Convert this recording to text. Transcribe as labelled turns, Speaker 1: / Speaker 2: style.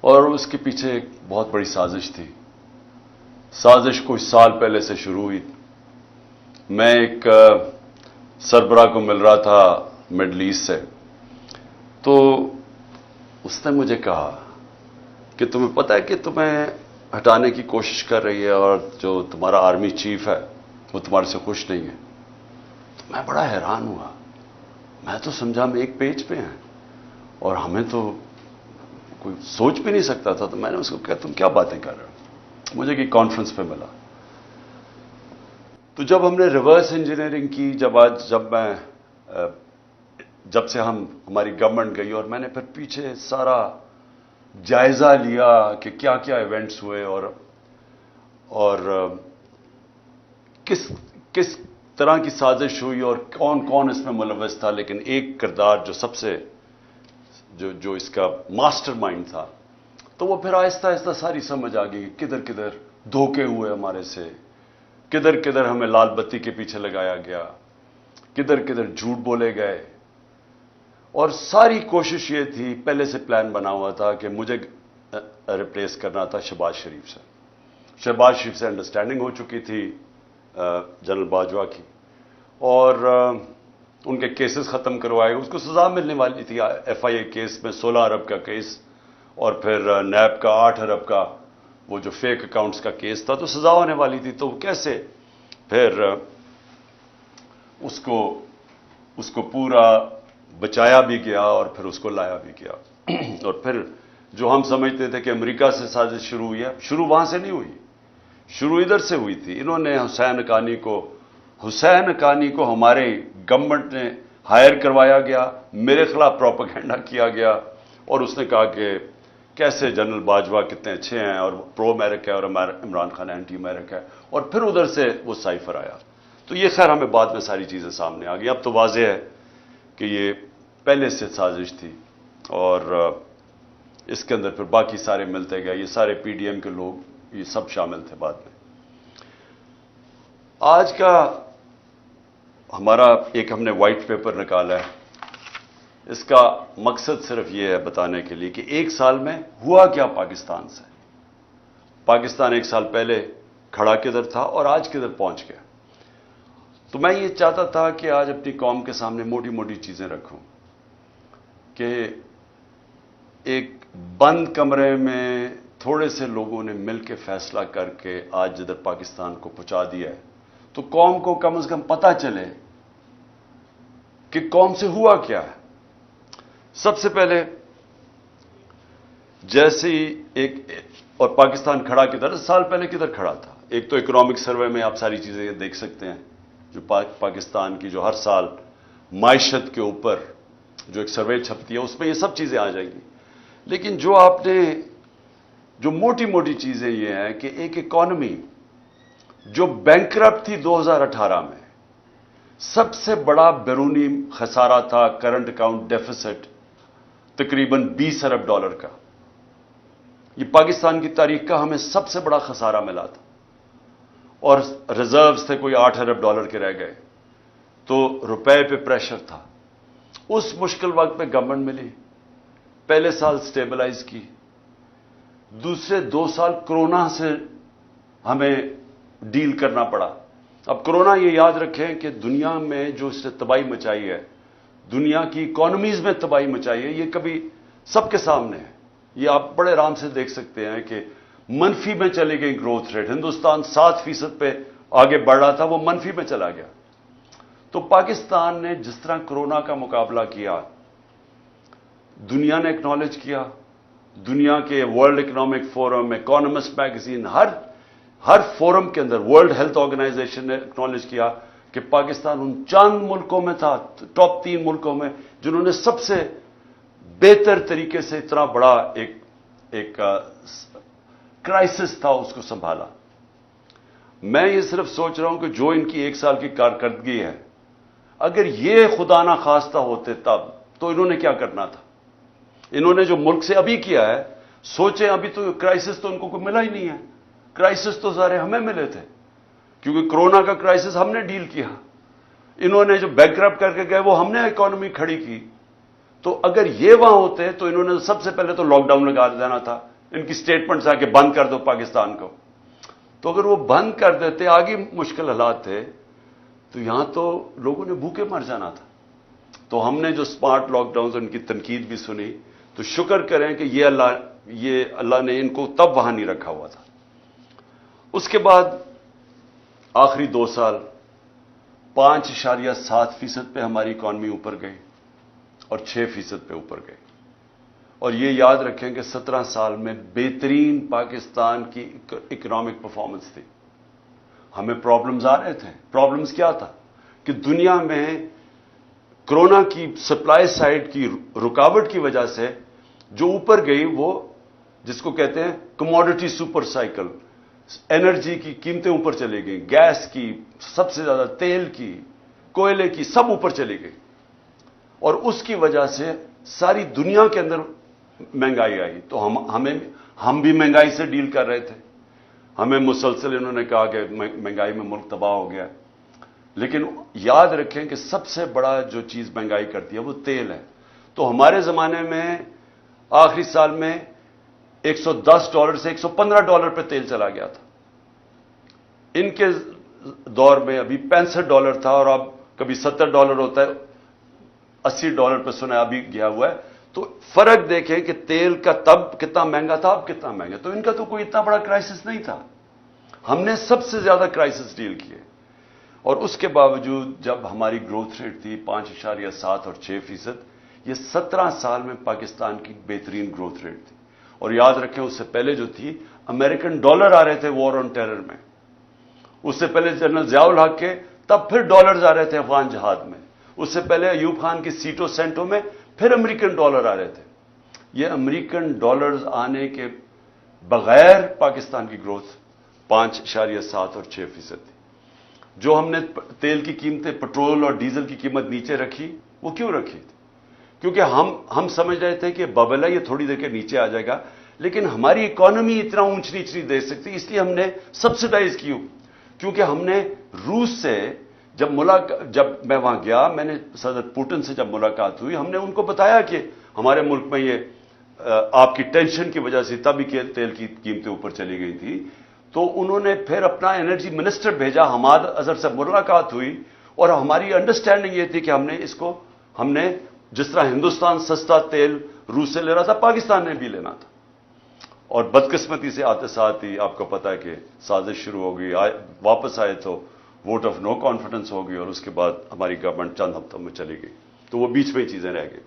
Speaker 1: اور اس کے پیچھے ایک بہت بڑی سازش تھی. سازش کچھ سال پہلے سے شروع ہوئی. میں ایک سربراہ کو مل رہا تھا مڈل ایسٹ سے، تو اس نے مجھے کہا کہ تمہیں پتہ ہے کہ تمہیں ہٹانے کی کوشش کر رہی ہے اور جو تمہارا آرمی چیف ہے وہ تمہارے سے خوش نہیں ہے. تو میں بڑا حیران ہوا. میں تو سمجھا ہم ایک پیج پہ ہیں اور ہمیں تو کوئی سوچ بھی نہیں سکتا تھا. تو میں نے اس کو کہا تم کیا باتیں کر رہے ہو؟ مجھے کہ کانفرنس پہ ملا. تو جب ہم نے ریورس انجینئرنگ کی، جب سے ہماری گورنمنٹ گئی اور میں نے پھر پیچھے سارا جائزہ لیا کہ کیا کیا ایونٹس ہوئے اور کس طرح کی سازش ہوئی اور کون کون اس میں ملوث تھا. لیکن ایک کردار جو سب سے جو اس کا ماسٹر مائنڈ تھا، تو وہ پھر آہستہ آہستہ ساری سمجھ آ گئی. کدھر کدھر دھوکے ہوئے ہمارے سے، کدھر کدھر ہمیں لال بتی کے پیچھے لگایا گیا، کدھر کدھر جھوٹ بولے گئے. اور ساری کوشش یہ تھی، پہلے سے پلان بنا ہوا تھا کہ مجھے ریپلیس کرنا تھا شہباز شریف سے. شہباز شریف سے انڈرسٹینڈنگ ہو چکی تھی جنرل باجوہ کی، اور ان کے کیسز ختم کروائے. اس کو سزا ملنے والی تھی. ایف آئی اے کیس میں 16 ارب کا کیس اور پھر نیب کا 8 ارب کا وہ جو فیک اکاؤنٹس کا کیس تھا، تو سزا ہونے والی تھی. تو کیسے پھر اس کو پورا بچایا بھی گیا اور پھر اس کو لایا بھی گیا. اور پھر جو ہم سمجھتے تھے کہ امریکہ سے سازش شروع ہوئی ہے، شروع وہاں سے نہیں ہوئی، شروع ادھر سے ہوئی تھی. انہوں نے حسین حقانی کو ہمارے گورنمنٹ نے ہائر کروایا گیا، میرے خلاف پروپیگنڈا کیا گیا اور اس نے کہا کہ کیسے جنرل باجوہ کتنے اچھے ہیں اور پرو امریکہ ہے اور عمران خان اینٹی امریکہ ہے. اور پھر ادھر سے وہ سائفر آیا. تو یہ خیر ہمیں بعد میں ساری چیزیں سامنے آ گئی. اب تو واضح ہے کہ یہ پہلے سے سازش تھی اور اس کے اندر پھر باقی سارے ملتے گئے. یہ سارے پی ڈی ایم کے لوگ یہ سب شامل تھے بعد میں. آج کا ہمارا ہم نے وائٹ پیپر نکالا ہے. اس کا مقصد صرف یہ ہے بتانے کے لیے کہ ایک سال میں ہوا کیا پاکستان سے. پاکستان ایک سال پہلے کھڑا کدھر تھا اور آج کدھر پہنچ گیا. تو میں یہ چاہتا تھا کہ آج اپنی قوم کے سامنے موٹی موٹی چیزیں رکھوں کہ ایک بند کمرے میں تھوڑے سے لوگوں نے مل کے فیصلہ کر کے آج جدھر پاکستان کو پہنچا دیا ہے، تو قوم کو کم از کم پتہ چلے کہ قوم سے ہوا کیا ہے. سب سے پہلے جیسے اور پاکستان کھڑا کدھر، سال پہلے کدھر کھڑا تھا. ایک تو اکنامک سروے میں آپ ساری چیزیں دیکھ سکتے ہیں جو پاکستان کی جو ہر سال معیشت کے اوپر جو ایک سروے چھپتی ہے، اس میں یہ سب چیزیں آ جائیں گی. لیکن جو موٹی موٹی چیزیں یہ ہیں کہ ایک اکانومی جو بینکرپٹ تھی 2018 میں، سب سے بڑا بیرونی خسارہ تھا کرنٹ اکاؤنٹ ڈیفیسٹ تقریباً 20 ارب ڈالر کا. یہ پاکستان کی تاریخ کا ہمیں سب سے بڑا خسارہ ملا تھا اور ریزروز تھے کوئی 8 ارب ڈالر کے رہ گئے. تو روپے پہ پریشر تھا. اس مشکل وقت میں گورنمنٹ ملی، پہلے سال سٹیبلائز کی، دوسرے 2 سال کرونا سے ہمیں ڈیل کرنا پڑا. اب کرونا یہ یاد رکھیں کہ دنیا میں جو اس نے تباہی مچائی ہے، دنیا کی اکانومیز میں تباہی مچائی ہے، یہ کبھی سب کے سامنے ہے. یہ آپ بڑے آرام سے دیکھ سکتے ہیں کہ منفی میں چلی گئی گروتھ ریٹ. ہندوستان 7% پہ آگے بڑھ رہا تھا، وہ منفی میں چلا گیا. تو پاکستان نے جس طرح کرونا کا مقابلہ کیا، دنیا نے اکنالج کیا. دنیا کے world economic forum, economist magazine, ہر فورم کے اندر ورلڈ ہیلتھ آرگنائزیشن نے اکنالج کیا کہ پاکستان ان چند ملکوں میں تھا، ٹاپ 3 ملکوں میں، جنہوں نے سب سے بہتر طریقے سے اتنا بڑا ایک کرائسس تھا اس کو سنبھالا. میں یہ صرف سوچ رہا ہوں کہ جو ان کی 1 سال کی کارکردگی ہے، اگر یہ خدا نہ خواستہ ہوتے تب تو انہوں نے کیا کرنا تھا. انہوں نے جو ملک سے ابھی کیا ہے، سوچیں ابھی تو کرائسس تو ان کو کوئی ملا ہی نہیں ہے. کرائسس تو سارے ہمیں ملے تھے کیونکہ کرونا کا کرائسس ہم نے ڈیل کیا. انہوں نے جو بینکرپٹ کر کے گئے وہ ہم نے اکانومی کھڑی کی. تو اگر یہ وہاں ہوتے تو انہوں نے سب سے پہلے تو لاک ڈاؤن لگا دینا تھا. ان کی سٹیٹمنٹس آ کے بند کر دو پاکستان کو. تو اگر وہ بند کر دیتے, آگے مشکل حالات تھے, تو یہاں تو لوگوں نے بھوکے مر جانا تھا. تو ہم نے جو سمارٹ لاک ڈاؤن ان کی تنقید بھی سنی, تو شکر کریں کہ یہ اللہ نے ان کو تب وہاں نہیں رکھا ہوا تھا. اس کے بعد آخری 2 سال 5.7% پہ ہماری اکانومی اوپر گئی اور 6% پہ اوپر گئی. اور یہ یاد رکھیں کہ 17 سال میں بہترین پاکستان کی اکنامک پرفارمنس تھی. ہمیں پرابلمز آ رہے تھے. پرابلمز کیا تھا کہ دنیا میں کرونا کی سپلائی سائڈ کی رکاوٹ کی وجہ سے جو اوپر گئی, وہ جس کو کہتے ہیں کموڈٹی سپر سائیکل, انرجی کی قیمتیں اوپر چلی گئیں, گیس کی سب سے زیادہ, تیل کی, کوئلے کی, سب اوپر چلی گئی. اور اس کی وجہ سے ساری دنیا کے اندر مہنگائی آئی. تو ہم بھی مہنگائی سے ڈیل کر رہے تھے. ہمیں مسلسل انہوں نے کہا کہ مہنگائی میں ملک تباہ ہو گیا. لیکن یاد رکھیں کہ سب سے بڑا جو چیز مہنگائی کرتی ہے وہ تیل ہے. تو ہمارے زمانے میں آخری سال میں $110 سے $115 پہ تیل چلا گیا تھا. ان کے دور میں ابھی $65 تھا, اور اب کبھی $70 ہوتا ہے, $80 پہ سنا ابھی گیا ہوا ہے. تو فرق دیکھیں کہ تیل کا تب کتنا مہنگا تھا, اب کتنا مہنگا. تو ان کا تو کوئی اتنا بڑا کرائسس نہیں تھا. ہم نے سب سے زیادہ کرائسس ڈیل کیے. اور اس کے باوجود جب ہماری گروتھ ریٹ تھی 5.7 اور 6%, یہ 17 سال میں پاکستان کی بہترین گروتھ ریٹ تھی. اور یاد رکھیں اس سے پہلے جو تھی, امریکن ڈالر آ رہے تھے وار آن ٹیرر میں. اس سے پہلے جنرل ضیاء الحق کے تب پھر ڈالرز آ رہے تھے افغان جہاد میں. اس سے پہلے ایوب خان کی سیٹوں سینٹوں میں پھر امریکن ڈالر آ رہے تھے. یہ امریکن ڈالرز آنے کے بغیر پاکستان کی گروتھ 5.7 اور 6% تھی. جو ہم نے تیل کی قیمتیں, پٹرول اور ڈیزل کی قیمت نیچے رکھی, وہ کیوں رکھی تھی؟ کیونکہ ہم سمجھ رہے تھے کہ ببل ہے, یہ تھوڑی دیر کے نیچے آ جائے گا, لیکن ہماری اکانومی اتنا اونچ نیچ نہیں دے سکتی, اس لیے ہم نے سبسڈائز کی. کیونکہ ہم نے روس سے جب میں وہاں گیا, میں نے صدر پوٹن سے جب ملاقات ہوئی, ہم نے ان کو بتایا کہ ہمارے ملک میں یہ آپ کی ٹینشن کی وجہ سے تبھی تیل کی قیمتیں اوپر چلی گئی تھی. تو انہوں نے پھر اپنا انرجی منسٹر بھیجا, حماد اظہر سے ملاقات ہوئی, اور ہماری انڈرسٹینڈنگ یہ تھی کہ ہم نے جس طرح ہندوستان سستا تیل روس سے لے رہا تھا, پاکستان نے بھی لینا تھا. اور بدقسمتی سے آتے ساتھ ہی آپ کو پتا ہے کہ سازش شروع ہو گئی. واپس آئے تو ووٹ آف نو کانفیڈنس ہو گئی, اور اس کے بعد ہماری گورنمنٹ چند ہفتوں میں چلی گئی. تو وہ بیچ میں ہی چیزیں رہ گئی.